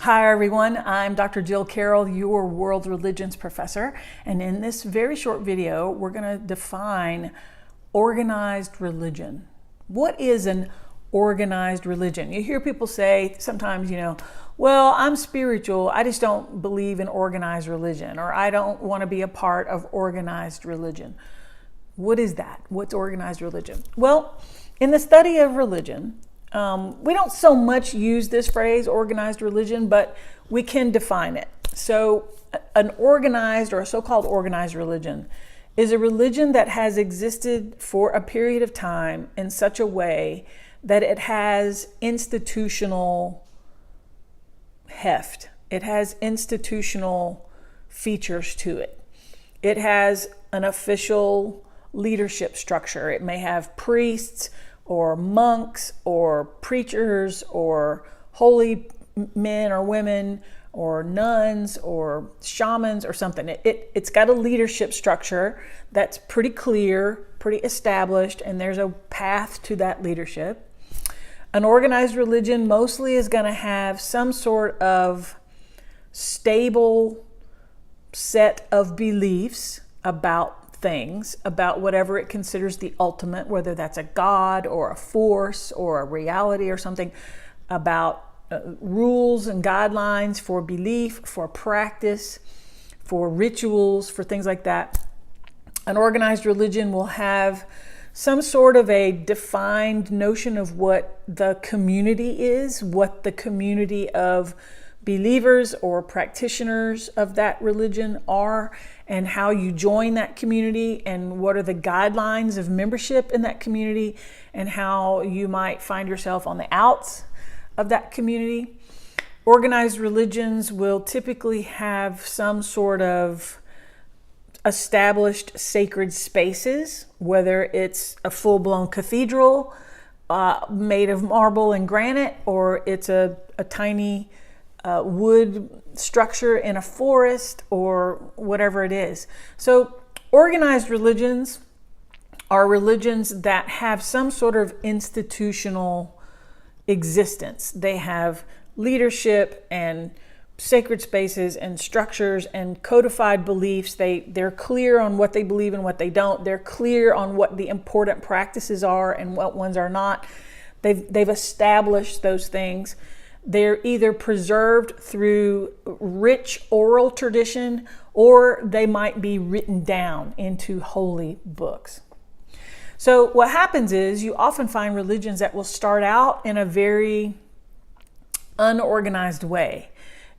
Hi everyone, I'm Dr. Jill Carroll, your world religions professor, and in this very short video we're going to define organized religion. What is an organized religion? You hear people say sometimes, well, I'm spiritual, I just don't believe in organized religion, or I don't want to be a part of organized religion. What is that? What's organized religion? Well, in the study of religion, we don't so much use this phrase, organized religion, but we can define it. So an organized or a so-called organized religion is a religion that has existed for a period of time in such a way that it has institutional heft. It has institutional features to it. It has an official leadership structure. It may have priests or monks or preachers or holy men or women or nuns or shamans or something. It's got a leadership structure that's pretty clear, pretty established, and there's a path to that leadership. An organized religion mostly is going to have some sort of stable set of beliefs about things, about whatever it considers the ultimate, whether that's a god or a force or a reality or something, about rules and guidelines for belief, for practice, for rituals, for things like that. An organized religion will have some sort of a defined notion of what the community is, what the community of believers or practitioners of that religion are, and how you join that community, and what are the guidelines of membership in that community, and how you might find yourself on the outs of that community. Organized religions will typically have some sort of established sacred spaces, whether it's a full-blown cathedral made of marble and granite, or it's a tiny wood structure in a forest, or whatever it is. So organized religions are religions that have some sort of institutional existence. They have leadership and sacred spaces and structures and codified beliefs. They're clear on what they believe and what they don't. They're clear on what the important practices are and what ones are not. They've established those things. They're either preserved through rich oral tradition, or they might be written down into holy books. So what happens is you often find religions that will start out in a very unorganized way.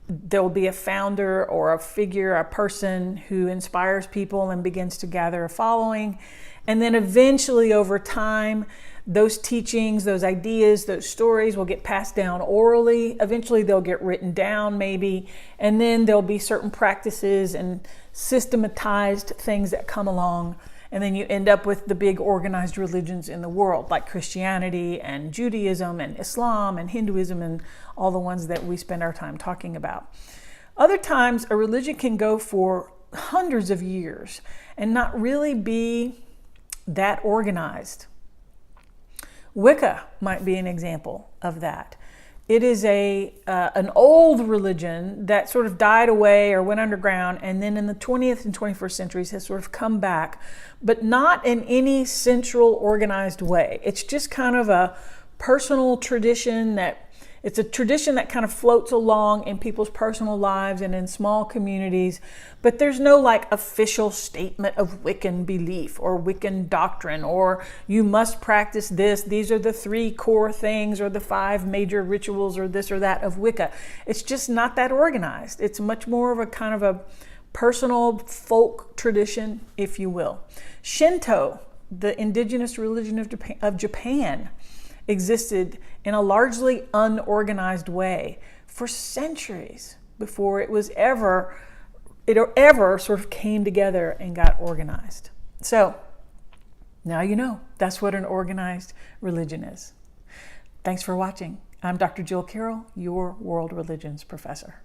There will be a founder or a figure, a person who inspires people and begins to gather a following. And then eventually over time, those teachings, those ideas, those stories will get passed down orally. Eventually they'll get written down maybe, and then there'll be certain practices and systematized things that come along. And then you end up with the big organized religions in the world, like Christianity and Judaism and Islam and Hinduism and all the ones that we spend our time talking about. Other times a religion can go for hundreds of years and not really be that organized. Wicca might be an example of that. It is an old religion that sort of died away or went underground, and then in the 20th and 21st centuries has sort of come back, but not in any central organized way. It's just kind of a personal tradition it's a tradition that kind of floats along in people's personal lives and in small communities, but there's no like official statement of Wiccan belief or Wiccan doctrine, or you must practice this. These are the 3 core things or the 5 major rituals or this or that of Wicca. It's just not that organized. It's much more of a kind of a personal folk tradition, if you will. Shinto, the indigenous religion of Japan, existed in a largely unorganized way for centuries before it ever sort of came together and got organized. So now you know that's what an organized religion is. Thanks for watching. I'm Dr. Jill Carroll, your world religions professor.